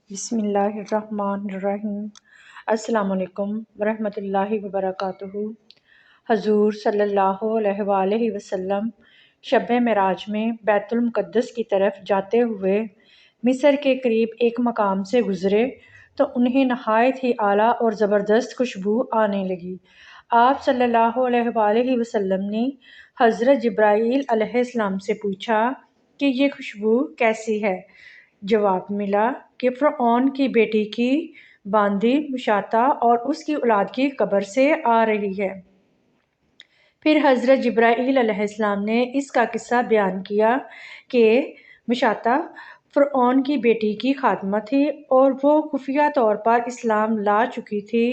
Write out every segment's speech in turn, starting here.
بسم اللہ الرحمن الرحیم۔ السلام علیکم ورحمۃ اللہ وبرکاتہ۔ حضور صلی اللہ علیہ وآلہ وسلم شب معراج میں بیت المقدس کی طرف جاتے ہوئے مصر کے قریب ایک مقام سے گزرے تو انہیں نہایت ہی اعلیٰ اور زبردست خوشبو آنے لگی۔ آپ صلی اللہ علیہ وآلہ وسلم نے حضرت جبرائیل علیہ السلام سے پوچھا کہ یہ خوشبو کیسی ہے؟ جواب ملا کہ فرعون کی بیٹی کی باندی مشاطہ اور اس کی اولاد کی قبر سے آ رہی ہے۔ پھر حضرت جبرائیل علیہ السلام نے اس کا قصہ بیان کیا کہ مشاطہ فرعون کی بیٹی کی خادمہ تھی اور وہ خفیہ طور پر اسلام لا چکی تھی۔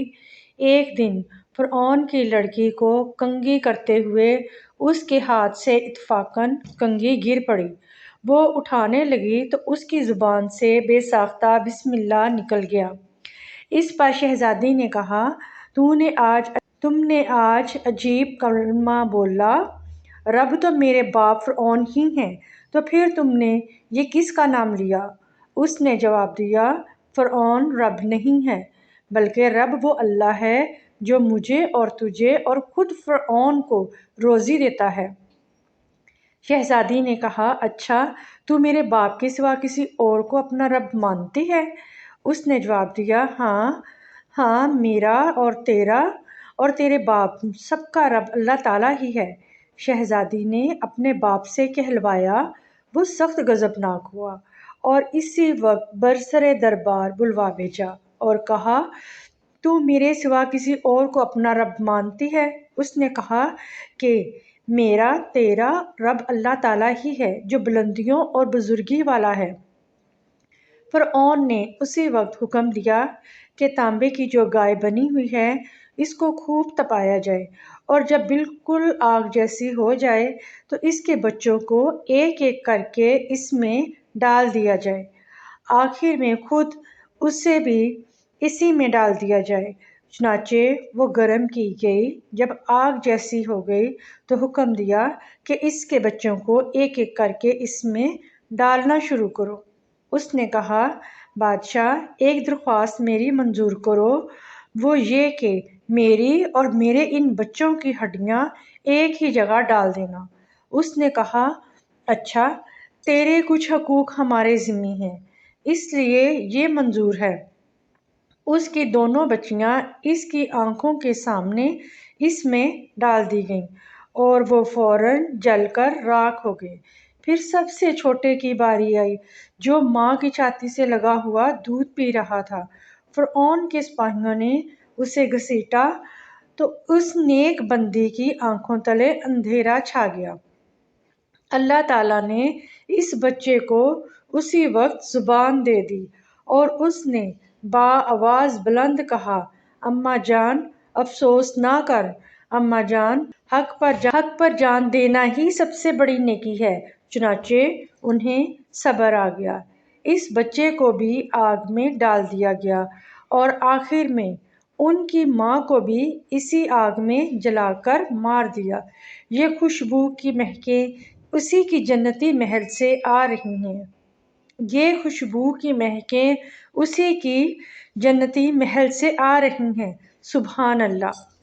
ایک دن فرعون کی لڑکی کو کنگھی کرتے ہوئے اس کے ہاتھ سے اتفاقاً کنگھی گر پڑی۔ وہ اٹھانے لگی تو اس کی زبان سے بے ساختہ بسم اللہ نکل گیا۔ اس پر شہزادی نے کہا، تم نے آج عجیب کلمہ بولا، رب تو میرے باپ فرعون ہی ہیں، تو پھر تم نے یہ کس کا نام لیا؟ اس نے جواب دیا، فرعون رب نہیں ہے، بلکہ رب وہ اللہ ہے جو مجھے اور تجھے اور خود فرعون کو روزی دیتا ہے۔ شہزادی نے کہا، اچھا تو میرے باپ کے سوا کسی اور کو اپنا رب مانتی ہے؟ اس نے جواب دیا، ہاں میرا اور تیرے باپ سب کا رب اللہ تعالیٰ ہی ہے۔ شہزادی نے اپنے باپ سے کہلوایا۔ وہ سخت غضبناک ہوا اور اسی وقت برسر دربار بلوا بھیجا اور کہا، تو میرے سوا کسی اور کو اپنا رب مانتی ہے؟ اس نے کہا کہ تیرا رب اللہ تعالیٰ ہی ہے جو بلندیوں اور بزرگی والا ہے۔ فرعون نے اسی وقت حکم دیا کہ تانبے کی جو گائے بنی ہوئی ہے اس کو خوب تپایا جائے، اور جب بالکل آگ جیسی ہو جائے تو اس کے بچوں کو ایک ایک کر کے اس میں ڈال دیا جائے، آخر میں خود اسے بھی اسی میں ڈال دیا جائے۔ چنانچہ وہ گرم کی گئی۔ جب آگ جیسی ہو گئی تو حکم دیا کہ اس کے بچوں کو ایک ایک کر کے اس میں ڈالنا شروع کرو۔ اس نے کہا، بادشاہ ایک درخواست میری منظور کرو، وہ یہ کہ میری اور میرے ان بچوں کی ہڈیاں ایک ہی جگہ ڈال دینا۔ اس نے کہا، اچھا تیرے کچھ حقوق ہمارے ذمہ ہیں، اس لیے یہ منظور ہے۔ اس کی دونوں بچیاں اس کی آنکھوں کے سامنے اس میں ڈال دی گئیں اور وہ فوراً جل کر راکھ ہو گئے۔ پھر سب سے چھوٹے کی باری آئی جو ماں کی چھاتی سے لگا ہوا دودھ پی رہا تھا۔ فرعون کے سپاہیوں نے اسے گھسیٹا تو اس نیک بندی کی آنکھوں تلے اندھیرا چھا گیا۔ اللہ تعالیٰ نے اس بچے کو اسی وقت زبان دے دی اور اس نے بآواز بلند کہا، اماں جان افسوس نہ کر، اماں جان حق پر جان دینا ہی سب سے بڑی نیکی ہے۔ چنانچہ انہیں صبر آ گیا۔ اس بچے کو بھی آگ میں ڈال دیا گیا اور آخر میں ان کی ماں کو بھی اسی آگ میں جلا کر مار دیا۔ یہ خوشبو کی مہکیں اسی کی جنتی محل سے آ رہی ہیں۔ یہ خوشبو کی مہکیں اسی کی جنتی محل سے آ رہی ہیں۔ سبحان اللہ۔